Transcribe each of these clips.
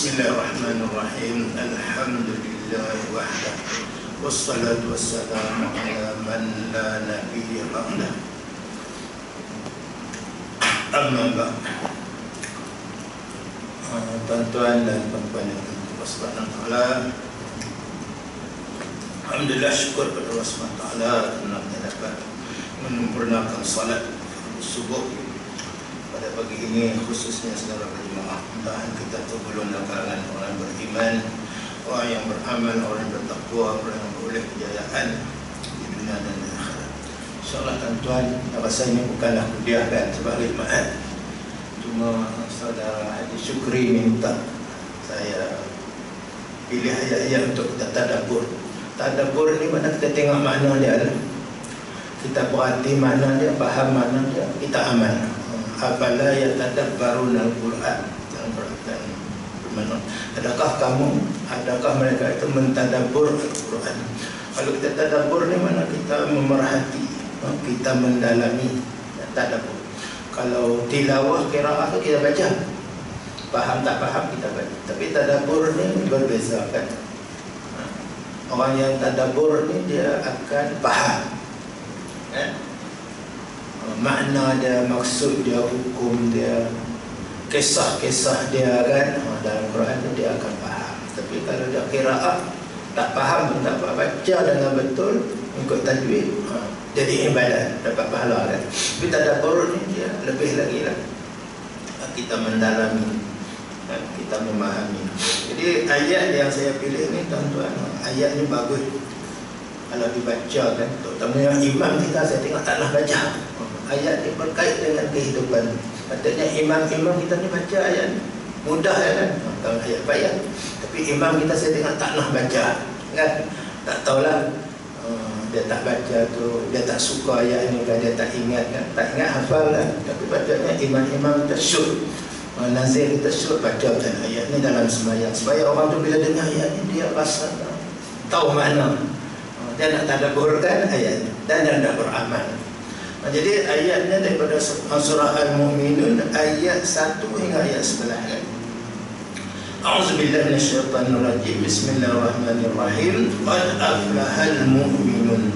Bismillahirrahmanirrahim. Alhamdulillah wahdah. Wassalatu wassalamu ala man la nabiyya ba'dah. Amma ba'd. Tuan-tuan dan puan-puan yang Allah Subhanahu wa taala. Alhamdulillah, syukur kepada Allah Subhanahu wa taala kerana kita dapat menyempurnakan salat subuh pada pagi ini, khususnya saudara berjemaah. Mudah-mudahan kita tergolong dalam kalangan orang beriman, orang yang beramal, orang yang bertakwa, orang yang beroleh kejayaan di dunia dan di akhirat. InsyaAllah tuan-tuan, rasa ini bukanlah kuliah kan sebagai jemaah. Cuma saudara Haji Syukri minta saya pilih ayat-ayat untuk kita tadabbur. Tadabbur ni mana kita tengok makna dia lah. Kita perhati makna dia, faham makna dia, kita amal. Afala yatadabbaruna al-Quran. Dalam perkataan bermakna, adakah mereka itu mentadabbur Al-Quran? Kalau kita tadabbur ni mana kita memerhati, kita mendalami tadabbur. Kalau tilawah qiraah tu kita baca, faham tak faham kita baca. Tapi tadabbur ni berbeza kan. Orang yang tadabbur ni dia akan faham makna dia, maksud dia, hukum dia, kisah-kisah dia kan dalam Quran dia akan faham. Tapi kalau dia qiraah tak faham pun tak apa, baca dengan betul ikut tajwid, jadi ibadat, dapat pahala kan. Tapi tadabbur ni dia lebih lagi lah, kita mendalami, kita memahami. Jadi ayat yang saya pilih ni tuan-tuan, ayat ni bagus kalau dibaca kan, terutama yang imam kita saya tengok taklah baca. Ayat ni berkait dengan kehidupan. Katanya imam-imam kita ni baca ayat ni mudah kan, kalau ayat payah. Tapi imam kita saya tengok tak nak baca kan, tak tahulah dia tak baca tu, dia tak suka ayat ni kan, dia tak ingat kan, tak ingat hafal kan. Tapi bacanya imam-imam kita syuk, nazir kita syuk baca kan ayat ni dalam sembahyang, supaya orang tu bila dengar ayat ni dia rasa tahu makna, dia nak tadabburkan ayat ni dan dia nak beramal. Jadi ayatnya daripada surah Al-Mu'minun ayat 1 hingga ayat 11 kan. A'udzubillahi minasyaitonirrajim. Bismillahirrahmanirrahim. Qad aflahal mu'minun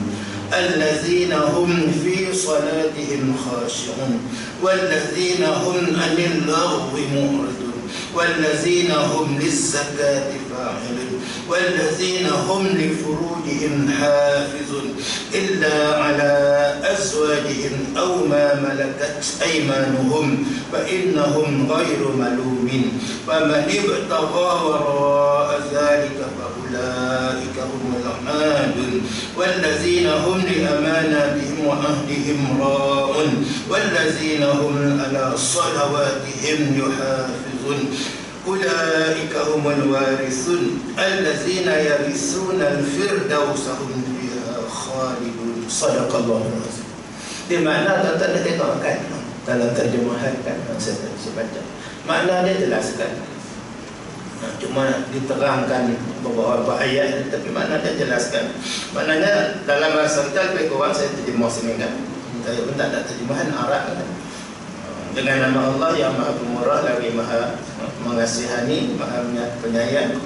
allazina hum fi salatihim khashi'un wallazina hum 'anil laghwi mu'ridun wallazina hum lizzakati fa'ilun wallazina hum lifurujihim hafizun illa 'ala azwajihim aw ma malakat aymanuhum fa innahum ghairu malumin faman ibtagha wara'a dhalika fa ulaika humul 'adun wallazina hum li amanatihim wa ahdihim ra'un wallazina hum 'ala salawatihim yuhafizun ulaika humul warithun allazina yarithuna al-firdausa hum fiha khalidun. Sadaqallahu alazim. Di mana tuan-tuan dah tengok kan dalam terjemahan kan saya baca, makna dia jelaskan. Cuma diterangkan beberapa ayat, tapi makna dia jelaskan. Maknanya dalam bahasa kita lebih kurang saya terjemah sini kan. Saya pun tak ada terjemahan Arab kan. Dengan nama Allah yang Maha Pemurah lagi Maha Mengasihani, Maha Penyayang.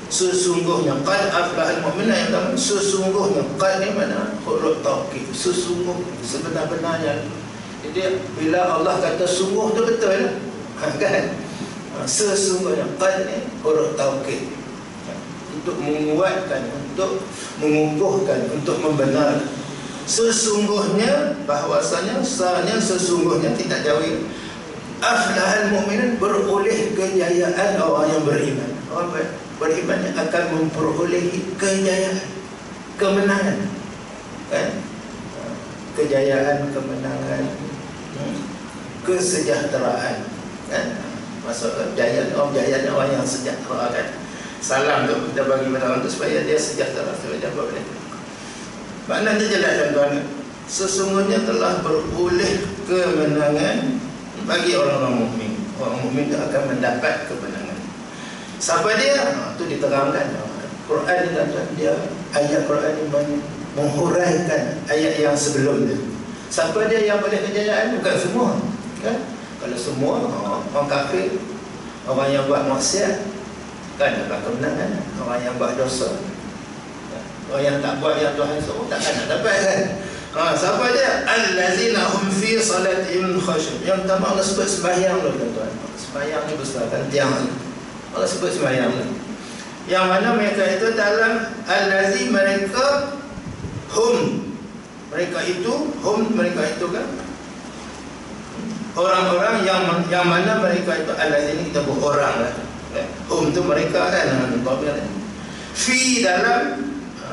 Sesungguhnya qad aflahal mu'minun, yang pertama sesungguhnya, qad ni mana huruf taukid, sesungguh, sebenar-benarnya. Jadi bila Allah kata sungguh tu betul kan, sesungguhnya qad ni huruf taukid untuk menguatkan, untuk mengukuhkan, untuk membenarkan. Sesungguhnya, bahwasanya sahnya sesungguhnya tidak jauh. Aflahal mu'minun, beroleh kejayaan orang yang beriman. Orang beriman yang akan memperolehi kejayaan, kemenangan kan? Kejayaan, kemenangan, kesejahteraan kan? Maksud jaya, orang yang sejahtera kan. Salam tu kita bagi pada orang tu supaya dia sejahtera, supaya dia boleh. Maknanya jelas tuan-tuan, sesungguhnya telah beroleh kemenangan bagi orang-orang mukmin. Orang mukmin itu akan mendapat kemenangan. Siapa dia? Itu diterangkan. Quran ni tuan-tuan, dia ayat Quran ni menghuraikan ayat yang sebelumnya. Siapa dia yang boleh kejayaan? Bukan semua kan? Kalau semua orang kafir, orang yang buat maksiat, Kan dapat kemenangan. Orang yang buat dosa, orang yang tak buat yang Tuhan suruh, takkan nak dapat kan. Siapa dia? Allazina hum fi salatihim khashi'un. Yang pertama Allah sebut sembahyang dulu tuan-tuan. Sembahyang ni besar kan, tiang Allah sebut sembahyang ni. Yang mana mereka itu dalam allazi, mereka hum, mereka itu hum, mereka itu kan orang-orang yang mana mereka itu allazi ni kita buat orang lah. Hum tu mereka kan, fi dalam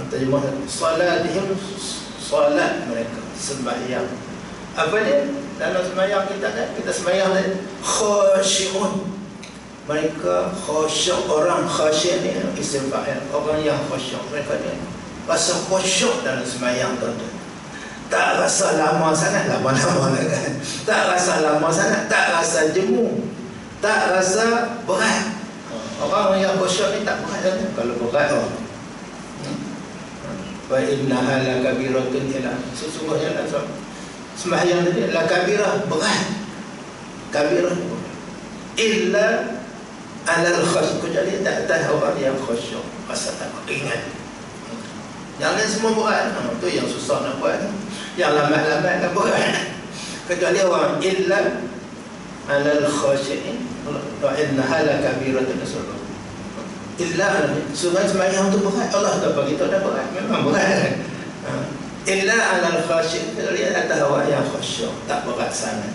terjemah salatihim, solat mereka, sembahyang. Apa dia? Dalam sembahyang kita kan, kita sembahyang ni khashi'un. Mereka khasyuk, orang khasyuk ni isim fa'il, orang yang khasyuk. Mereka ni rasa khasyuk dalam sembahyang tuan-tuan. Tak rasa lama sangat, lama-lama kan. Tak rasa lama sangat, tak rasa jemu, tak rasa berat. Orang yang khasyuk ni tak berat kan? Kalau berat wa innaha lakabiratun ila, sesungguhnya lah sembahyang tadi lakabirah, berat, kabirah illa alal khasyuk, kecuali tak ada orang yang khasyuk, rasa takut, ingat. Yang lain semua berat, tu yang susah nak buat, yang lambat-lambat nak berat, kecuali orang illa alal khasyiin wa innaha lakabiratun ila. Illa surah sembahyang tu berat, Allah tak bagi tahu dah berat, memang berat. Illa alal khasyi', dia ada hawa yang khasyuk, tak berat sangat.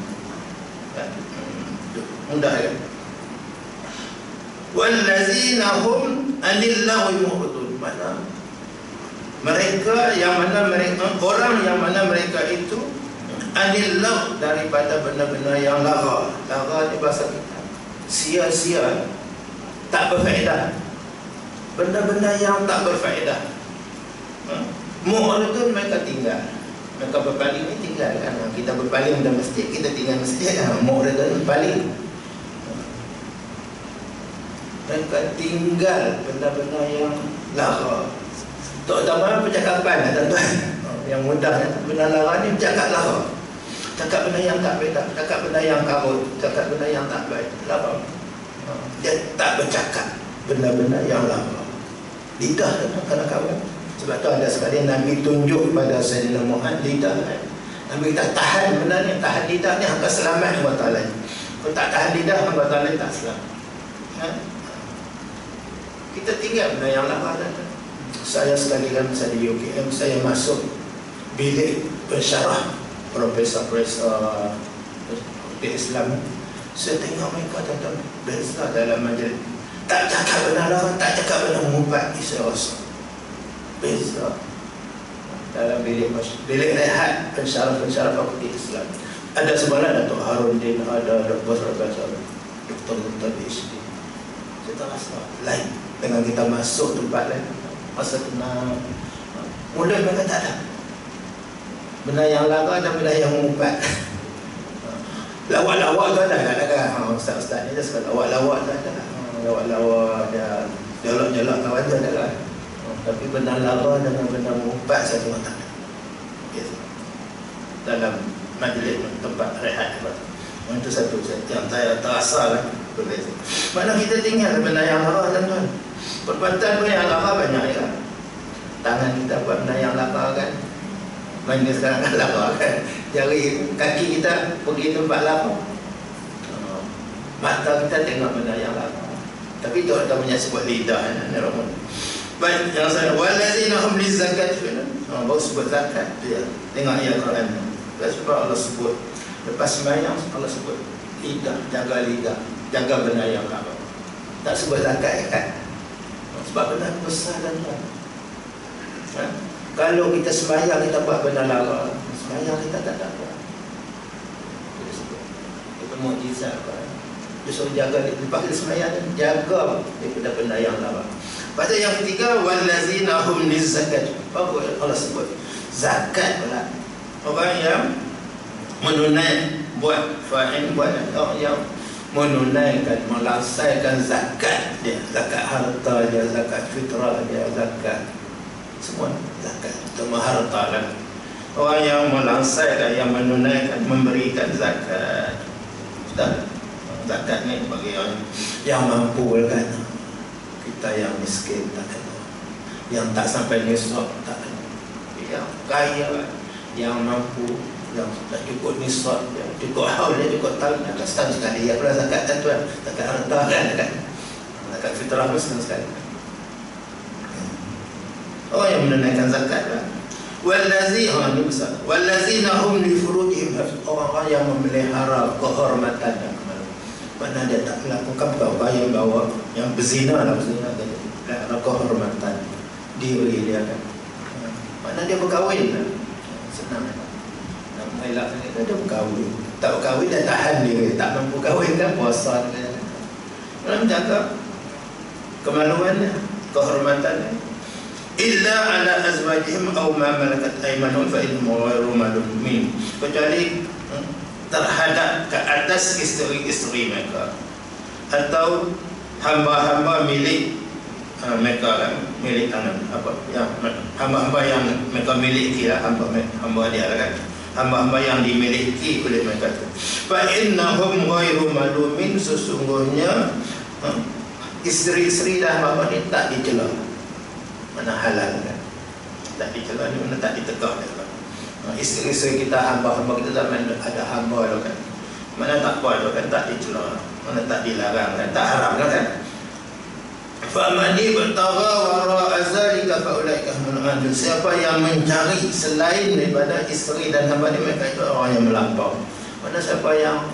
Mudah kan? Wallazina hum anil lagwi mu'ridun. Mana mereka yang mana mereka orang yang mana mereka itu anil lagwi, daripada benda-benda yang lara. Lara ni bahasa kita sia-sia, tak berfaedah. Benda-benda yang tak berfaedah. Mu'ridun, mereka tinggal. Mereka berpaling ni tinggal kan. Kita berpaling dalam masjid, kita tinggal masjid. Mu'ridun berpaling. Mereka tinggal benda-benda yang lara. Terutama percakapan tuan-tuan. Yang mudah, benda lara ni bercakap lara. Cakap benda yang tak beda, cakap benda yang karut, cakap benda yang tak baik, lara. Dia tak bercakap benda-benda yang lara. Lidah kan kawan. Sebab tu ada sekali Nabi tunjuk pada Sayyidina Muhammad lidah. Nabi kata tahan benda ni, tahan lidah ni, hangga selamat Allah Ta'ala. Kalau tak tahan lidah, Allah Ta'ala tak selamat. Kita tinggal benda yang lara. Saya sekali kan, saya di UKM, saya masuk bilik pensyarah profesor-profesor di Islam. Saya tengok mereka tuan-tuan beza dalam majlis. Tak cakap benda larang, tak cakap benda mengumpat. Saya rasa beza dalam bilik rehat pensyarah fakulti Islam. Ada sebenarnya Datuk Haruddin, ada Dr. PhD. Saya tak rasa lain dengan kita masuk tempat lain. Masa kena mula mereka tak ada benda yang lara dan benda yang mengumpat. Lawak-lawak tu ada kan? Ustaz-ustaz ni dia suka lawak-lawak tu ada. Lawak-lawak dia jolak-jolak kawan tu ada kan? Tapi benda lara dengan benda mengumpat saya tengok tak ada. Yes. Dalam majlis tempat rehat itu satu yang saya terasa kan berbeza. Mana kita tinggal benda yang lara tuan-tuan. Perbuatan pun yang lara banyak ya. Tangan kita buat benda yang lara kan. Mana sekarang kan lara kan. Jari kaki kita pergi tempat lara. Mata kita tengok benda yang lara. Tapi itu ada punya sebut lidah kan. Baik, yang saya wallazina hum lizakat baru sebut zakat dia. Tengok ayat Quran. Sebab Allah sebut lepas sembahyang Allah sebut lidah, jaga lidah, jaga benda yang lara. Tak sebut zakat kan. Sebab benda besar dan kan. Kalau kita sembahyang kita buat benda lara, sembahyang kita tak dapat. Itu mukjizat kan. Dia suruh jaga, lepas kita sembahyang jaga daripada benda yang lara. Pada yang ketiga wallazina hum lizakat. Apa Allah sebut? Zakat pula. Orang yang menunaikan buat fa'in buat orang yang menunaikan, melaksanakan zakat dia, zakat harta dia, zakat fitrah dia, zakat semua zakat terutama harta lah. Orang yang melaksanakan, yang menunaikan, memberikan zakat. Sudah zakat ni bagi orang yang mampu kan. Kita yang miskin tak kena, yang tak sampai nisab tak kena, yang kaya, yang mampu, yang tak cukup nisab, yang cukup haul, yang cukup tahun, tak setahun sekali. Ya, pula zakat kan tuan, zakat harta kan, zakat fitrah pun setahun sekali. Orang yang menunaikan zakat lah. Wallazina besar. Wallazina hum li furujihim, orang-orang yang memelihara kehormatan dan kemaluan. Mana dia tak melakukan perkara yang bawa, yang berzina lah, berzina tadi. Pelihara kehormatan diri dia kan. Mana dia berkahwin lah. Senang kan. Nak elak ni dia berkahwin. Tak berkahwin dia tahan diri, tak mampu kahwin kan puasa dia. Dalam jaga kemaluannya, kehormatannya. Illa ala azwajihim aw ma malakat aymanuhum fa innahum ghairu malumin, kecuali terhadap ke atas isteri-isteri mereka atau hamba-hamba milik mereka kan, milik tangan apa yang hamba-hamba yang mereka miliki lah, hamba dia lah kan, hamba-hamba yang dimiliki oleh mereka tu. Fa innahum ghairu malumin, sesungguhnya isteri-isteri dan hamba ni tak dicela. Mana halal kan, tak dicela ni, mana tak ditegak kan. Isteri-isteri kita, hamba-hamba kita zaman ada hamba tu kan, mana tak apa tu kan, tak dicela, mana tak dilarang kan, tak haram kan. Famani bertara wara azalika faulaika humul adun, siapa yang mencari selain daripada isteri dan hamba ni, mereka itu orang yang melampau. Mana siapa yang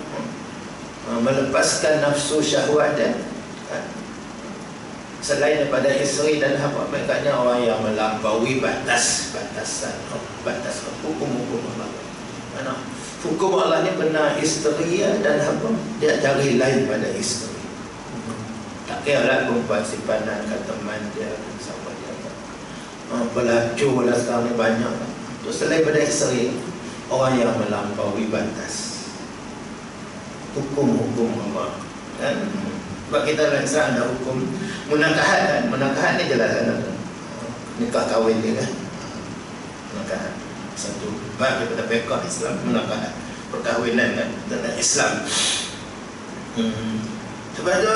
melepaskan nafsu syahwat dia kan, selain daripada isteri dan hamba, mereka orang yang melampaui batasan hukum-hukum Allah. Mana hukum Allah ni benar isteri dan hamba, dia cari lain pada isteri. Tak kira lah perempuan simpanan, kata teman dia, siapa dia, pelacur lah sekarang ni banyak. Itu selain daripada isteri, orang yang melampaui batas hukum-hukum Allah kan. Sebab kita langsung ada hukum munakahat kan. Munakahat ni jelas kan, nikah kahwin dia kan, munakahat satu bab daripada fiqh Islam, munakahat perkahwinan kan dalam Islam. Sebab tu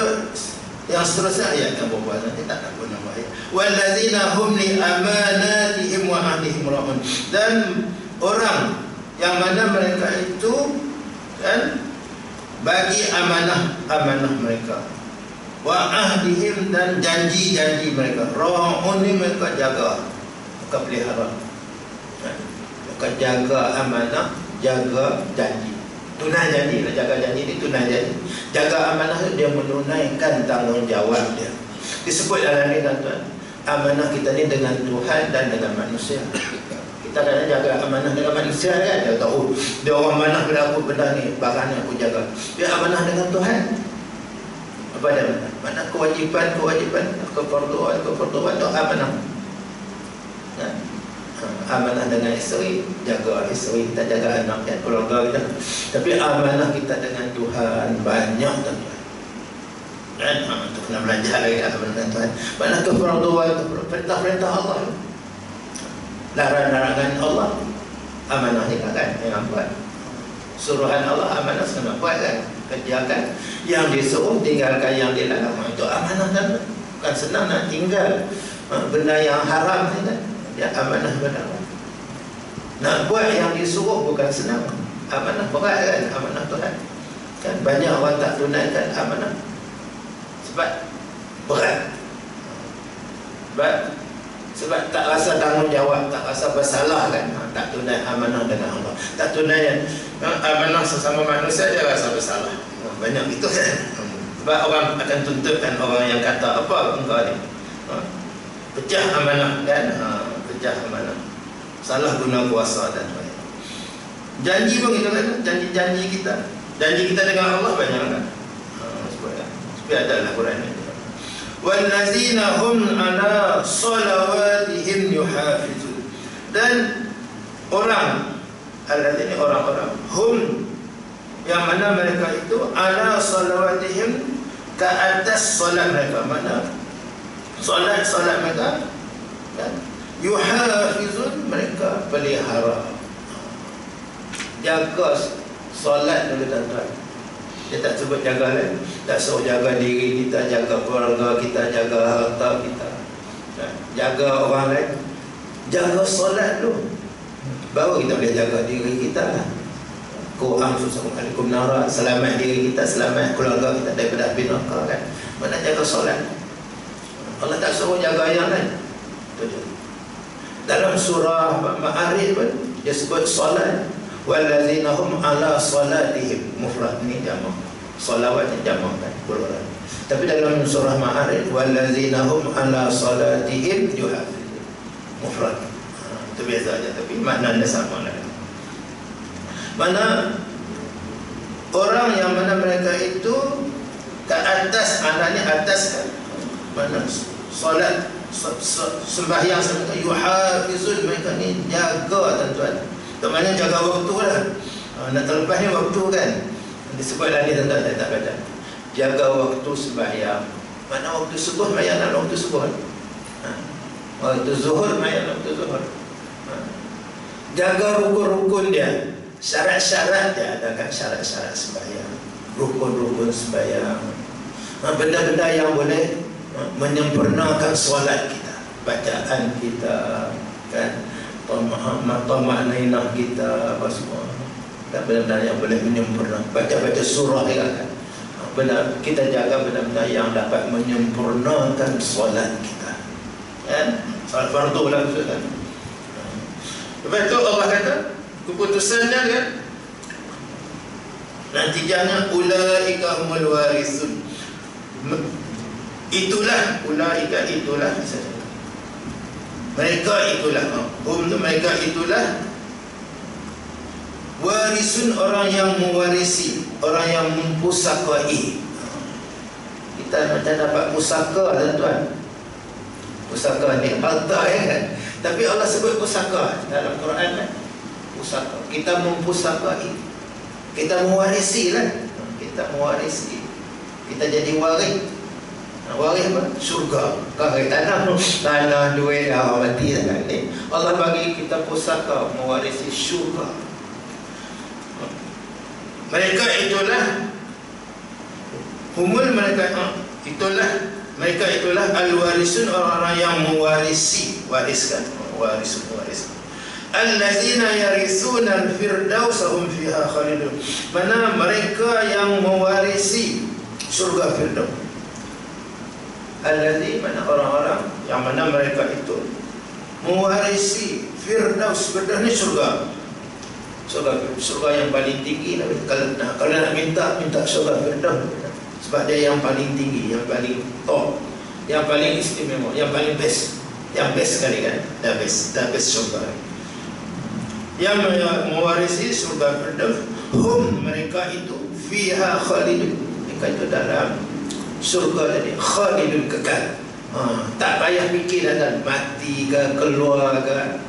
yang seterusnya ayat yang berbuat nanti tak nak guna ayat. Wallazina hum li amanatihim wa ahdihim ra'un, dan orang yang mana mereka itu kan bagi amanah mereka, wa ahdihim, dan janji-janji mereka. Ra'un ni mereka jaga, mereka pelihara, mereka jaga amanah, jaga janji, tunai janji lah. Jaga janji ni tunai janji. Jaga amanah dia menunaikan tanggungjawab dia. Disebut dalam ni tuan-tuan, amanah kita ni dengan Tuhan dan dengan manusia. Kita kadang jaga amanah dengan manusia kan, dia tahu dia orang amanah pada aku, benda ni barang ni aku jaga. Dia amanah dengan Tuhan, apa dia amanah? Mana kewajipan, keperluan tu amanah. Nah, amanah dengan isteri, jaga isteri kita, jaga anak dan keluarga kita. Tapi amanah kita dengan Tuhan banyak tuan-tuan. Dan untuk kena belajar lagi amanah dengan Tuhan. Mana keperluan, perintah-perintah Allah, larangan Allah, amanah ni kan yang buat. Suruhan Allah, amanah kena buat kan, kerjakan. Yang disuruh, tinggalkan yang dilarang. Itu amanah kan. Bukan senang nak tinggal benda yang haram ni kan. Ya, amanah benar. Nak buat yang disuruh bukan senang. Amanah berat kan, amanah Tuhan. Kan banyak orang tak tunaikan amanah sebab berat. Sebab tak rasa tanggungjawab, tak rasa bersalah kan. Tak tunai amanah dengan Allah, tak tunai amanah sesama manusia, dia rasa bersalah. Banyak itu kan. Sebab orang akan tuntutkan orang yang kata apa engkau ni, pecah amanah kan, pecah amanah, salah guna kuasa dan lain. Janji pun kita kan, janji kita dengan Allah banyak kan. Supaya adalah Quran ni. Wallazina hum ala salawatihim yuhafizun, dan orang allazina, orang-orang, hum yang mana mereka itu ala salawatihim, ke atas solat mereka. Mana solat mereka kan, yuhafizun, mereka pelihara, jaga solat dulu tuan-tuan. Dia tak sebut jaga lain. Tak suruh jaga diri kita, jaga keluarga kita, jaga harta kita, jaga orang lain. Jaga solat tu, baru kita boleh jaga diri kita lah. Ku anfusakum alaikum nara, selamat diri kita, selamat keluarga kita daripada api neraka kan. Mana jaga solat. Allah tak suruh jaga yang lain. Dalam surah Ma'arij pun dia sebut solat, wallazina hum ala salatihim, mufrad ni jamak, solawat jamak kan, plural. Tapi dalam surah Ma'arij wallazina hum ala salatihim yuhafizun, mufrad. Itu biasa aja, tapi maknanya sama lah. Mana orang yang mana mereka itu ke atas, maknanya atas kan, mana solat sembahyang sampai yuhafizun, mereka ni jaga tuan-tuan. Tak mana jaga waktu lah. Nak terlepas ni waktu kan. Disebut lagi tuan-tuan, saya tak baca. Jaga waktu sembahyang. Mana waktu subuh, maya nak waktu subuh. Waktu zuhur, maya nak waktu zuhur. Jaga rukun-rukun dia. Syarat-syarat dia ada kan, syarat-syarat sembahyang. Rukun-rukun sembahyang. Benda-benda yang boleh menyempurnakan solat kita, bacaan kita kan, maknainah kita, apa semua. Dan benda-benda yang boleh menyempurnakan, baca-baca surah kan. Benda kita jaga benda-benda yang dapat menyempurnakan solat kita kan. Solat fardu lah kan. Lepas tu Allah kata keputusannya kan, natijahnya ulaika humul warisun. Itulah ulaika, itulah mereka, itulah mereka itulah warisun, orang yang mewarisi, orang yang mempusakai. Kita macam dapat pusaka tuan-tuan. Pusaka ni harta kan. Tapi Allah sebut pusaka dalam Quran kan. Pusaka. Kita mempusakai. Kita mewarisi lah. Kita mewarisi. Kita jadi waris. Waris apa? Syurga. Kalau tanah duit mati kan ni. Allah bagi kita pusaka mewarisi syurga. Mereka itulah humul, mereka itulah, mereka itulah al-warisun, orang-orang yang mewarisi, wariskan, waris. Allazina yarisuna al-firdaus hum fiha khalidun. Mana mereka yang mewarisi surga firdaus. Allazi, mana orang-orang yang mana mereka itu mewarisi firdaus. Firdaus ni surga. Surga yang paling tinggi. Kalau nak minta surga firdaus, sebab dia yang paling tinggi, yang paling top, yang paling istimewa, yang paling best, yang best sekali kan. Dah best surga. Yang mewarisi surga firdaus, hum, mereka itu fiha khalidun, mereka itu dalam surga tadi khalidun, kekal. Tak payah fikir dan mati ke, keluar ke,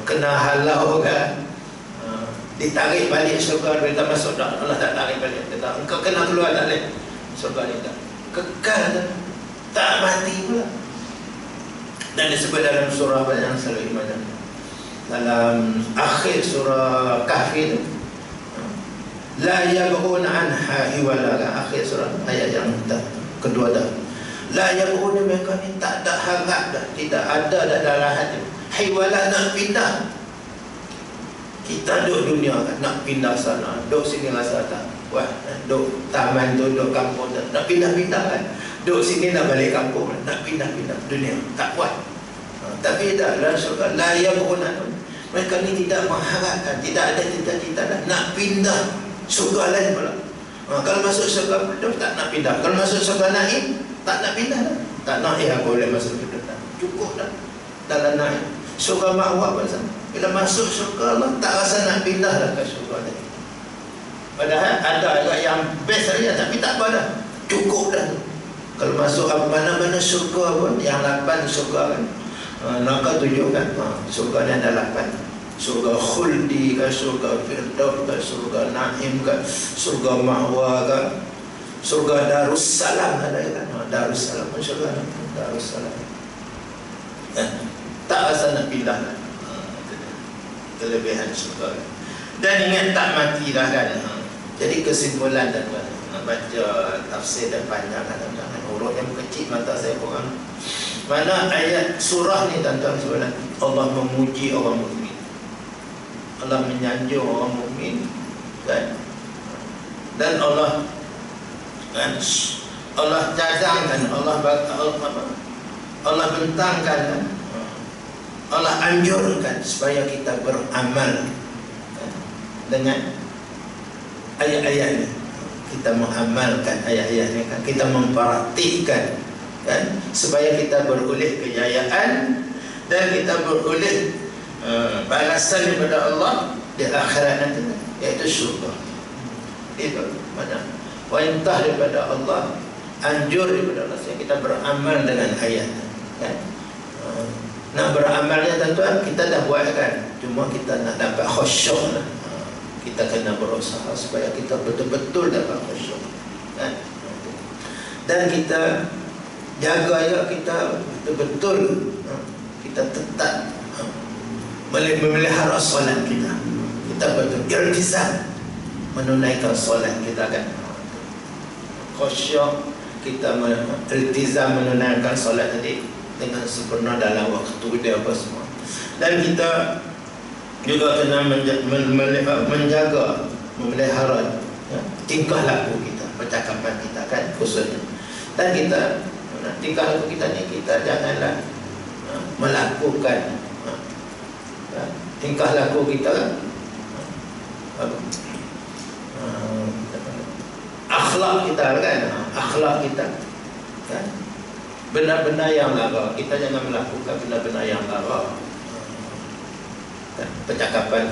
kena halau ke, ditarik balik surga, kita masuk dah, Allah tak tarik balik, kata engkau kena keluar tak boleh. Surga ni tak kekal, tak mati pula. Dan disebut dalam surah yang selalu iman, dalam akhir surah Kahfi, la yabghun anha hiwala, akhir surah ayat yang kedua dah. La yabghun, mereka ni tak ada harap dah, tidak ada dalam hati hiwala, nak pindah. Kita duduk dunia kan, nak pindah sana, duduk sini rasa tak, wah, duduk taman tu, duduk kampung tu, nak pindah-pindah kan, duduk sini nak balik kampung, nak pindah-pindah dunia, tak kuat. Tapi tak, dalam surga la yabghun, mereka ni tidak mengharapkan, tidak ada cita-cita dah nak pindah surga lain pula. Kalau masuk surga firdaus tak nak pindah. Kalau masuk surga naim tak nak pindah dah. Tak nak, aku boleh masuk firdaus, cukup dah dalam naim. Surga ma'wa pun sama. Bila masuk surga Allah tak rasa nak pindah dah ke surga tadi. Padahal ada agak yang best saja, tapi tak apa dah, cukup dah tu. Kalau masuk mana-mana surga pun, yang 8 surga kan, neraka 7 kan, surga ni ada 8. Surga khuldi ke, surga firdaus ke, surga naim ke, surga ma'wa ke, surga darussalam ada kan, darussalam pun surga darussalam. Tak rasa nak pindah kan. Kelebihan surga. Dan ingat tak mati dah kan. Jadi kesimpulan dan nak baca tafsir dan panjang kadang-kadang huruf yang kecil mata saya kurang. Mana ayat surah ni tuan-tuan sekalian, Allah memuji orang mukmin, Allah menyanjung orang mukmin, kan? Dan Allah kan, Allah cadangkan, Allah bentangkan, kan? Allah anjurkan supaya kita beramal, kan? Dengan ayat-ayat ini. Kita mengamalkan ayat-ayat ini, kan? Kita memperhatikan, kan? Supaya kita beroleh kejayaan dan kita beroleh balasan daripada Allah di akhirat nanti, iaitu syurga. Itu mana perintah daripada Allah, anjur daripada Allah, supaya kita beramal dengan ayat, kan? Nak beramalnya tuan-tuan, kita dah buat, kan? Cuma kita nak dapat khusyuk lah. Kita kena berusaha supaya kita betul-betul dapat khusyuk, kan? Dan kita jaga ya, kita betul-betul kita tetap memelihara solat kita. Kita betul iltizam menunaikan solat kita, kan? Khusyuk, kita iltizam menunaikan solat tadi dengan sempurna dalam waktu dia apa semua. Dan kita juga kena menjaga, memelihara, ya, tingkah laku kita, percakapan kita, kan, khususnya. Dan kita tingkah laku kita ni, kita janganlah melakukan tingkah laku kita, akhlak kita, kan, akhlak kita, kan, benda-benda yang lara. Kita jangan melakukan benda-benda yang lara. Percakapan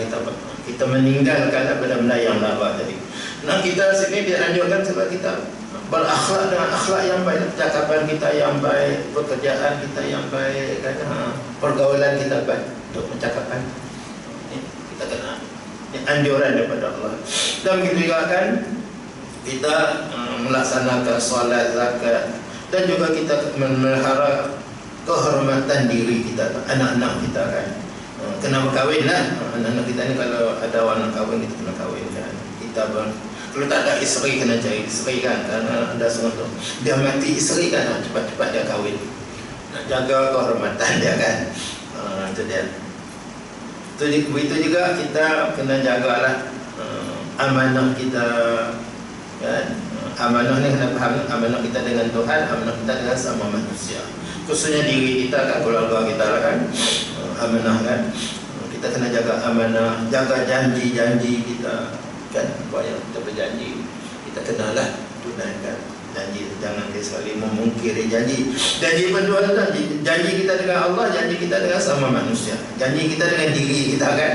kita meninggalkan benda-benda yang lara tadi. Nah, kita sini dianjurkan sebab kita berakhlak dengan akhlak yang baik, percakapan kita yang baik, pekerjaan kita yang baik, kan? Pergaulan kita baik untuk percakapan. Kita kena anjuran daripada Allah. Dan begitu juga, kan, kita melaksanakan solat, zakat, dan juga kita memelihara kehormatan diri kita, anak-anak kita, kan? Kena berkahwin lah. Anak-anak kita ni kalau ada orang nak kahwin, kita kena kahwin, kan? Kita kalau tak ada isteri, kena cari isteri, kan? Karena ada seorang tu dia mati isteri, kan, cepat-cepat dia kahwin. Nak jaga kehormatan dia, kan? Itu dia. Begitu juga kita kena jagalah amanah kita, kan? Amanah ni kena faham, amanah kita dengan Tuhan, amanah kita dengan sama manusia, khususnya diri kita, kan, keluarga kita, kan? Amanah, kan? Kita kena jaga amanah, jaga janji-janji kita, kan? Apa yang kita berjanji, kita kenalah tunaikan janji. Jangan sekali memungkiri janji. Janji berdua, janji kita dengan Allah, janji kita dengan sama manusia, janji kita dengan diri kita, kan?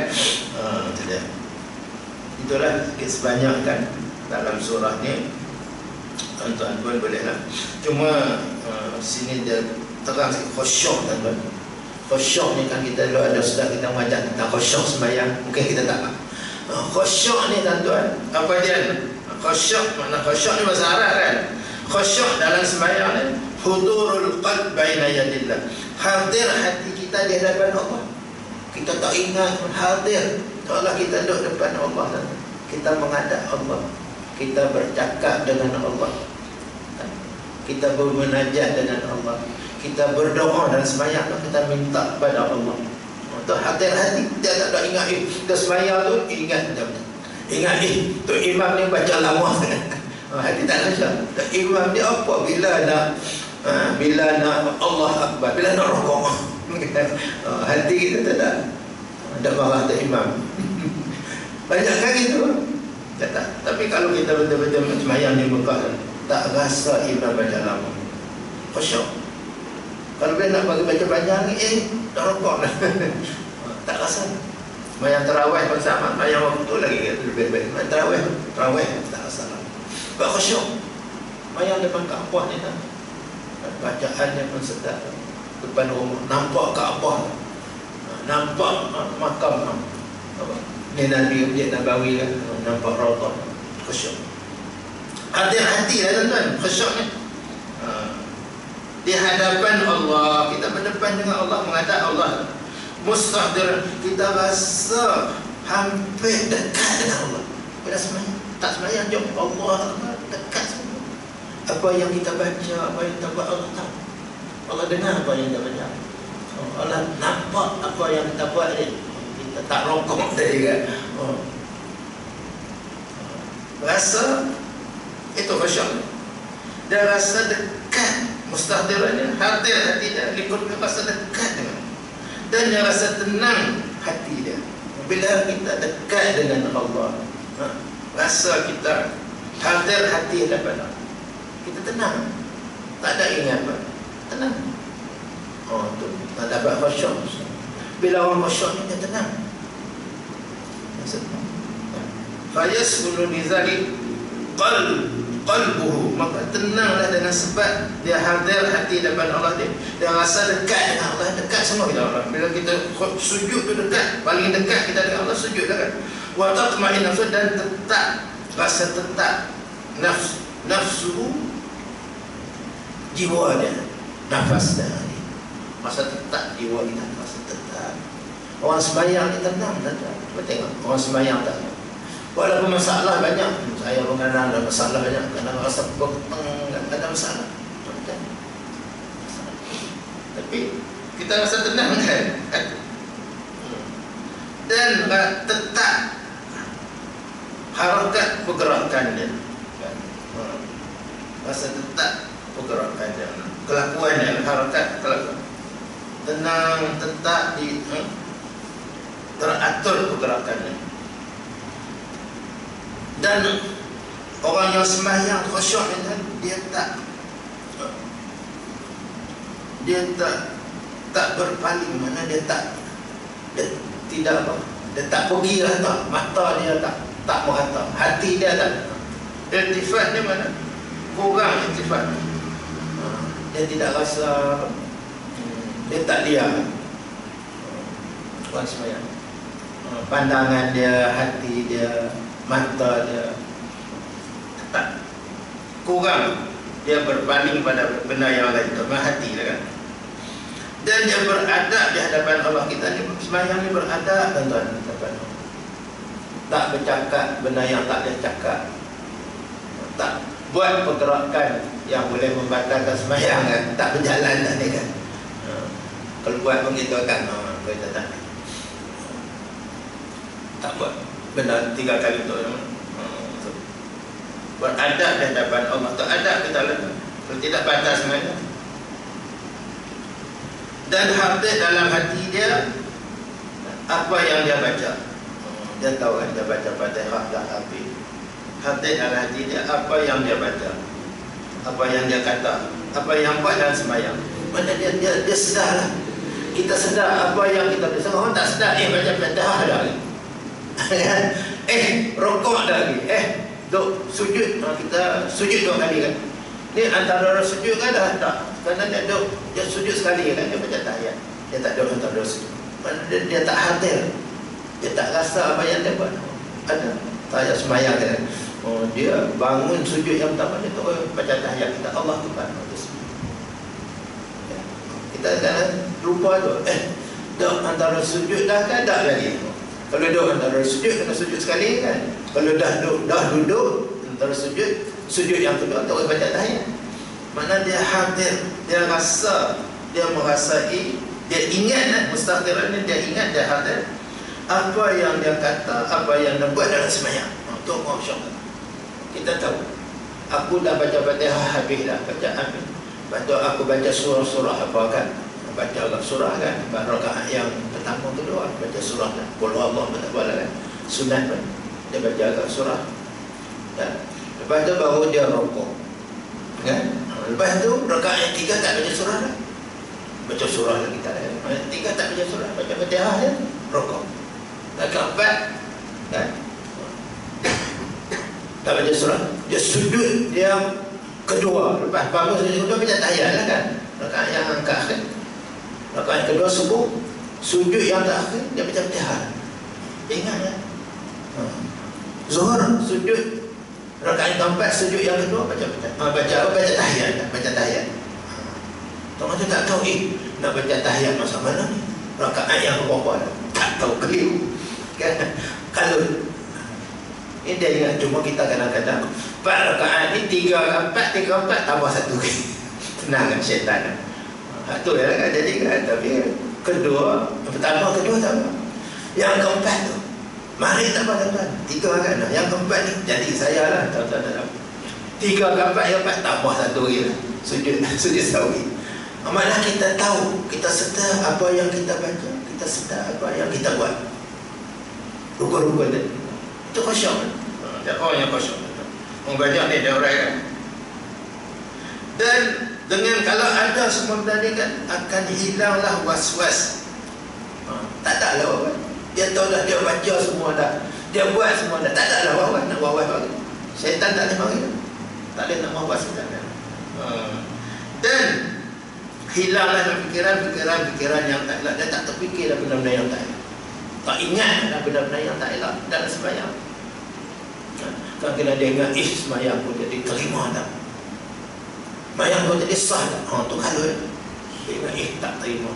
Itulah sebanyak, kan, dalam surah ni. Tuan-tuan pun bolehlah. Cuma sini dia terang sikit khusyuk, tuan-tuan. Khusyuk ni, kan, kita dulu ada sudah kita mengajar tentang khusyuk sembahyang, mungkin kita tak faham. Khusyuk ni, tuan-tuan, apa dia? Khusyuk, mana khusyuk ni bahasa Arab, kan? Khusyuk dalam sembahyang ni hudurul qalb baina yadillah, hadir hati kita di hadapan Allah. Kita tak ingat hadir, seolah kita duduk depan Allah, dan kita menghadap Allah, kita bercakap dengan Allah, kita bermunajat dengan Allah, kita berdoa dan sembahyang tu kita minta kepada Allah. Untuk hadir hati, dia tak ada ingat kita sembahyang tu, ingat tu imam ni baca lama. Hati tak rasa. Imam dia apa bila nak Allah Akbar, bila nak rukuk. Hati kita tak marah tu imam. Banyak kali tu. Tak. Tapi kalau kita betul-betul sembahyang di Mekah, tak rasa imam baca lama, khusyuk. Kalau dia nak bagi baca panjang, tak rokok dah. Tak rasa. Sembahyang tarawih pun sama, sembahyang waktu lagi lebih baik. Tarawih tak rasa lama. Sebab khusyuk. Sembahyang depan Kaabah ni, tak? Bacaannya pun sedap. Depan rumah, nampak Kaabah, nampak makam apa? Ni Nabi Masjid Nabawi, kan, nampak Raudhah, khusyuk. Hadir hati lah, tuan-tuan, khusyuk ni. Di hadapan Allah, kita berdepan dengan Allah, menghadap Allah, mustahdir, kita rasa hampir dekat dengan Allah pada semuanya. tak sembahyang jom Allah dekat semua. Apa yang kita baca, apa yang kita buat, Allah tahu. Allah dengar apa yang kita baca. Allah nampak apa yang kita buat ni. Kita tak rokok tadi kan. Rasa itu khusyuk. Dia rasa dekat mustahdirannya, hadir hati dia, ikut dia rasa dekat dengan. Dan dia rasa tenang hati dia bila kita dekat dengan Allah. Rasa kita hadir hati daripada kita tenang, tak ada ingat apa, tenang. Tu tak dapat khusyuk. Bila orang khusyuk ni dia tenang. Fayasbulu bizalik qalbuhu, maka tenanglah dengan sebab dia hadir hati depan Allah dia. Dia rasa dekat dengan Allah, dekat semua kita Allah. Bila kita sujud tu dekat, paling dekat kita dengan Allah, sujud dekat. Wa tatma'innu nafsu, dan tetap, rasa tetap nafsu jiwa dia, nafas dia. Masa tetap jiwa kita, masa tetap. Orang sembahyang ni tenang, cuba tengok orang sembahyang tak. Walaupun masalah banyak, saya mengenal ada masalah banyak, kadang rasa peteng, ada masalah. Tapi kita rasa tenang kan? Dan tetap harakat pergerakan dia, rasa tetap pergerakan dia, kelakuan dia, harakat kelakuan. Tenang, tetap teratur pergerakannya. Dan orang yang sembahyang khusyuk ni, dia tak berpaling, mana dia tidak apa, dia tak pergi rata, mata dia tak merata, hati dia tak, iltifat dia mana kurang, iltifat dia tidak rasa, dia tak diam. Orang sembahyang, pandangan dia, hati dia, mata dia tak kurang, dia berpaling pada benda yang lain, terutama hati dia kan. Dan dia beradab di hadapan Allah. Kita ni sembahyang ni beradab, tuan-tuan, tak bercakap benda yang tak boleh cakap, tak buat pergerakan yang boleh membatalkan sembahyang kan, tak berjalan dah ni kan. Kalau buat begitu kan, kita tak buat benda 3 kali tu. Beradab di hadapan Allah, tak adab kita lakukan, kalau tidak batas semuanya. Dan hadir dalam hati dia apa yang dia baca. Dia tahu kan, dia baca Fatihah dah habis. Hadir dalam hati dia apa yang dia baca, apa yang dia kata, apa yang buat dalam sembahyang. Mana dia sedar lah. Kita sedar apa yang kita baca. Orang tak sedar, baca Fatihah dah lagi. Rokok dah lagi. Duk sujud, kita sujud 2 kali kan. Ni antara sujud kan dah tak. Kerana dia sujud sekali kan, dia baca tahiyat. Dia tak ada antara sujud. Dia tak hadir. Dia tak rasa apa yang dia buat. Ada tahiyat sembahyang kan. Dia bangun sujud yang pertama, dia tu baca tahiyat, kita Allah Tuhan. Kita kan lupa tu. Dah antara sujud dah kan tak lagi. Kalau dah antara sujud, kena sujud sekali kan. Kalau dah duduk antara sujud yang kedua, tak boleh baca tahiyat. Mana dia hadir, dia rasa, dia merasai, dia ingat mustahdirannya, dia ingat, dia hadir apa yang dia kata, apa yang dia buat dalam sembahyang. Tu masyaallah. Kita tahu, aku dah baca Fatihah habis dah, baca habis. Lepas tu aku baca surah-surah apa kan, baca surah kan, rakaat yang pertama kedua baca surah kan, qul Allah tak boleh kan, sunat kan, dia baca agak surah dan lepas tu baru dia rukuk kan. Lepas tu rakaat yang 3 tak baca surah dah, baca surah lagi tak ada, 3 tak baca surah, baca Fatihah je, rukuk. Rakaat 4 kan, tak baca surah, dia sujud yang kedua, lepas bangun sujud kedua baca tahiyat lah kan, rakaat yang akhir. Rakaat yang kedua subuh, sujud yang terakhir dia baca Fatihah. Ingat ya. Zuhur sujud rakaat yang keempat, sujud yang kedua baca tahiyat, baca tahiyat. Tuan tu tak tahu nak baca tahiyat masa mana ni? Rakaat yang berapa? Tak tahu, keliru. Kan? Kalau Ini dia ingat. Cuma kita kadang-kadang 4 rakaat ni 3 rakaat tambah 1 tenang kan syaitan kan. Itu kan jadi kan. Tapi pertama kedua tambah. Yang keempat tu mari tambah tuan-tuan. 3 rakaat dah. Yang keempat ni jadi saya lah tuan-tuan. 3 rakaat yang 4 tambah 1 lagi lah. Sujud sawi. Maksudnya kita tahu, kita sedar apa yang kita baca, kita sedar apa yang kita buat. Rukun-rukun tadi. Itu khusyuk. Dia orang yang khusyuk. Orang banyak ni dia orang kan. Dan dengan kalau ada semua tadi kan, akan hilanglah was-was. Tak ada lah kan. Dia tahu dah, dia baca semua dah, dia buat semua dah. Tak ada lah wawas, nak wawas lagi. Syaitan tak boleh mari. Tak boleh nak wawas syaitan. Dan hilanglah fikiran-fikiran yang tak elok. Dia tak terfikir dah benda-benda yang tak elok. Tak ingat dah benda-benda yang tak elok dalam sembahyang. Kan kena dia ingat, sembahyang pun jadi terima tak? Sembahyang pun jadi sah tak? Tu kalau dia ingat, tak terima.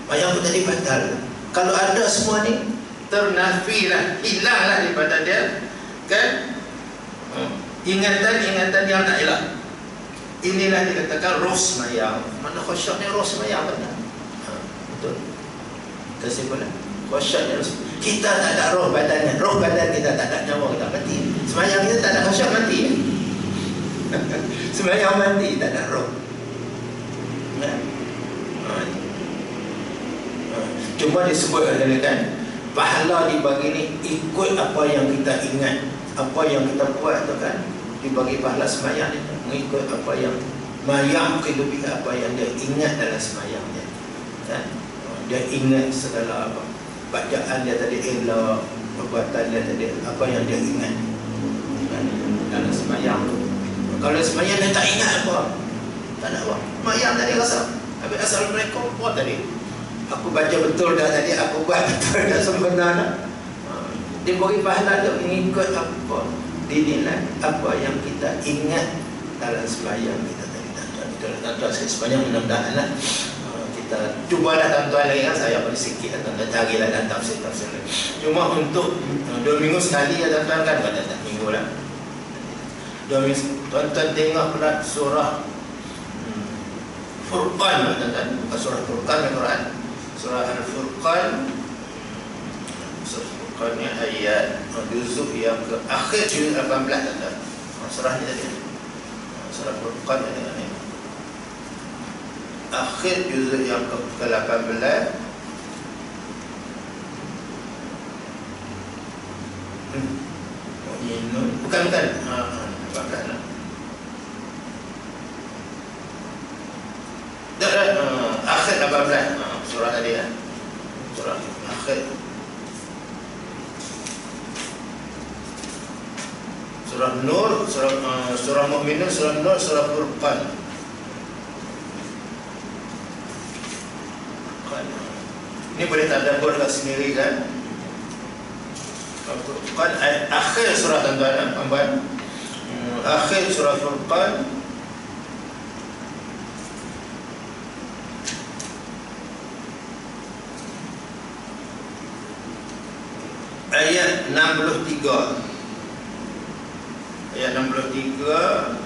Sembahyang pun jadi batal. Kalau ada semua ni, ternafilah, hilanglah daripada dia, kan? Ingatan-ingatan yang tak elok. Inilah dikatakan roh semayang. Mana khusyuk ni roh semayang benar. Betul. Kesimpulan. Khusyuknya roh. Kita tak ada roh badannya. Roh badan kita tak ada nyawa, kita mati. Semayang kita tak ada khusyuk, mati. Semayang mati, tak ada roh. Cuma disebut kan, pahala dibagi ni ikut apa yang kita ingat, apa yang kita buat tu kan, dibagi pahala semayang ni mengikut apa yang mayang lebih apa yang dia ingat dalam semayang dia kan? Dia ingat segala apa bacaan dia tadi elok, perbuatan dia tadi apa yang dia ingat kan? Dalam semayang. Kalau semayang dia tak ingat apa, tak ada apa, semayang tadi rasa habis Assalamualaikum apa tadi, aku baca betul dah tadi, aku buat betul dah sempurna dah. Dia bagi pahala tu mengikut apa dinilai apa yang kita ingat dalam sembahyang kita tadi. Tuan-tuan sembahyang mudah-mudahan lah kita cuba dah tuan-tuan lagi kan, saya boleh sikit lah tuan-tuan, carilah dan tafsir-tafsir lagi. Cuma untuk 2 minggu sekali ya tuan-tuan kan, pada tak minggu lah 2 minggu tuan-tuan tengok pula surah Furqan tuan-tuan, bukan surah Furqan Al-Quran, surah Al-Furqan. Surah Furqan ni ayat juzuk yang ke akhir juzuk 18 tuan-tuan. Surah ni tadi surah Furqan ni akhir juzuk yang ke-18 bukan akhir 18 surah tadi kan, surah akhir surah Nur, surah Mukminun, surah Nur, surah Furqan. Ini boleh tadabbur kat sendiri kan. Furqan akhir surah tuan-tuan. Akhir surah Furqan ayat 63. Ayat 63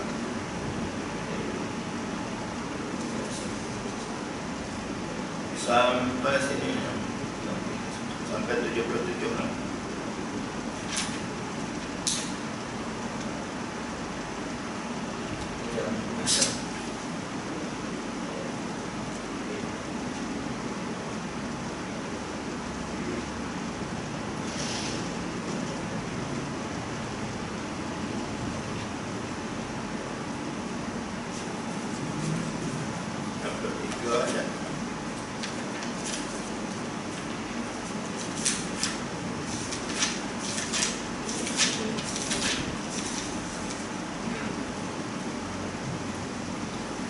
sampai sini, sampai 77 lah.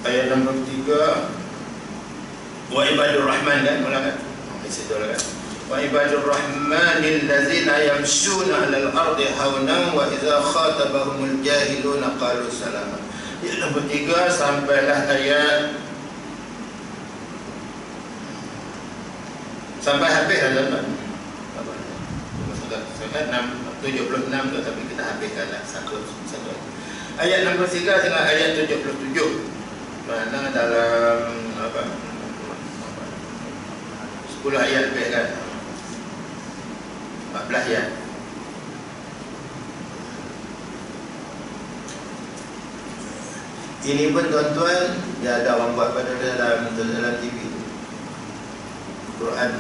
Ayat nombor 3 wa ibadur rahman kan, ulang kan, situ lah kan. Wa ibadur rahmanil ladzina yamshuna 'alal ardi haunan wa idza khatabahumul jahiluna qalu salama. Ayat nombor 3 sampailah ayat sampai habis lah tuan-tuan. 76 tu, tapi kita habiskanlah satu. Ayat nombor 3 dengan ayat 77. Mana dalam 10 ayat lebih kan, 14 ayat. Ini pun tuan-tuan, dia ada orang buat pada dalam TV Quran.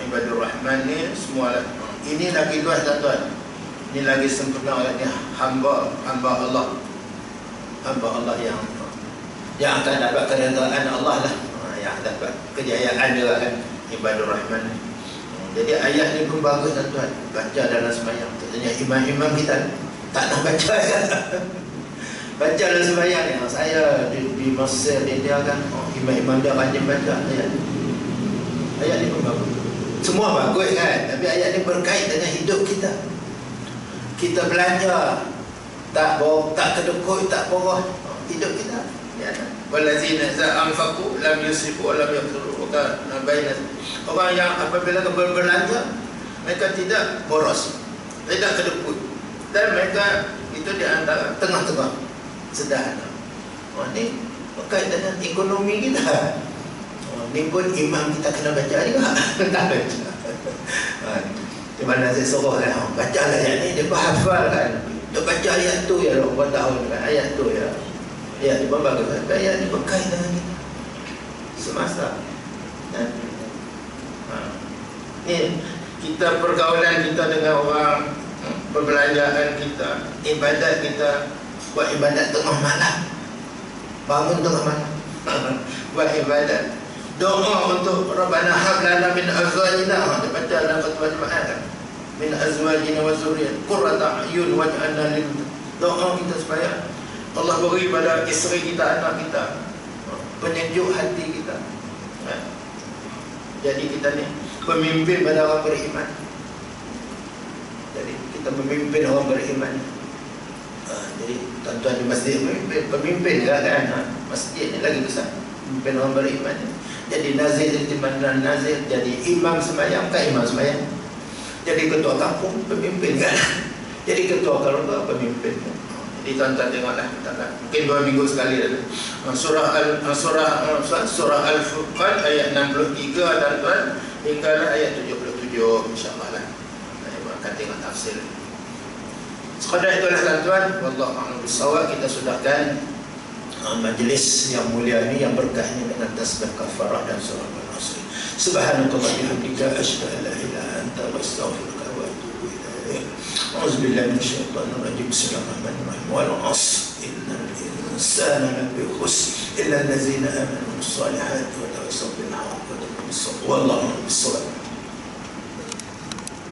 Ibadur Rahman ni semualah. Ini lagi luas tuan-tuan. Ini lagi sempurna ayatnya. Hamba Allah. Hamba Allah yang akan dapat keredaan Allah lah. Yang dapat kejayaan dia kan, Ibadur Rahman. Jadi ayat ni pun bagus tuan-tuan. Baca dalam sembahyang. Katanya imam-imam kita tak nak baca ya. Baca dalam sembahyang ni. Saya di Mesir dia kan, imam-imam dia rajin baca ayat. Ayat ni pun bagus. Semua bagus kan, tapi ayat ni berkait dengan hidup kita. Kita belanja tak kedekut, tak boros, hidup kita. Ya kan? Walazina za'anfaqu lam yusrifu wa lam yaqturu. Orang yang apabila berbelanja, mereka tidak boros, tidak kedekut, dan mereka itu di antara tengah-tengah, sederhana. Ini berkait dengan ekonomi kita. Ni pun imam kita kena baca juga. Tak baca. Di mana saya suruh kan, baca ayat ni, dia hafal kan. Dia baca ayat tu ya, 20 tahun kan, ayat tu ya. Ayat ni pun bagus. Ayat ni berkait dengan kita semasa. Ni kita pergaulan kita dengan orang, perbelanjaan kita, ibadat kita, buat ibadat tengah malam, bangun tengah malam, buat ibadat, doa untuk Rabbana hab lana min azwajina, baca dalam fatwa jemaah kan, min azwajina wa zurriyyat qurrata a'yun waj'alna lil, doa kita supaya Allah beri pada isteri kita, anak kita, penyejuk hati kita. Jadi kita ni pemimpin pada orang beriman. Jadi kita memimpin orang beriman. Jadi tuan-tuan di masjid pemimpin kan, masjid ni lagi besar, pemimpin orang beriman. Jadi nazir di mana nazir, jadi imam sembahyang kan, imam sembahyang. Jadi ketua kampung pemimpin kan. Jadi ketua keluarga pemimpin. Jadi tuan-tuan tengoklah, mungkin 2 minggu sekali dah. Surah Al-Furqan ayat 63 tuan-tuan hingga ayat 77 insya-Allah lah. Akan tengok tafsir. Sekadar itulah tuan-tuan, wallahu a'lam bissawab. Kita sudahkan majlis yang mulia ini, yang berkahnya dengan tasbih kafarah dan surah Al-Nasr. Subhanallahi wa bihamdihi asyhadu an la ilaha illa anta astaghfiruka wa atubu ilaik. A'udzubillahi minasyaitonir rajim. Bismillahirrahmanirrahim. Wal 'ashr innal insana lafi khusr illa allazina amanu was salihati wa tawassaw bil haqqi wa tawassaw. Wallahu a'lam bissawab.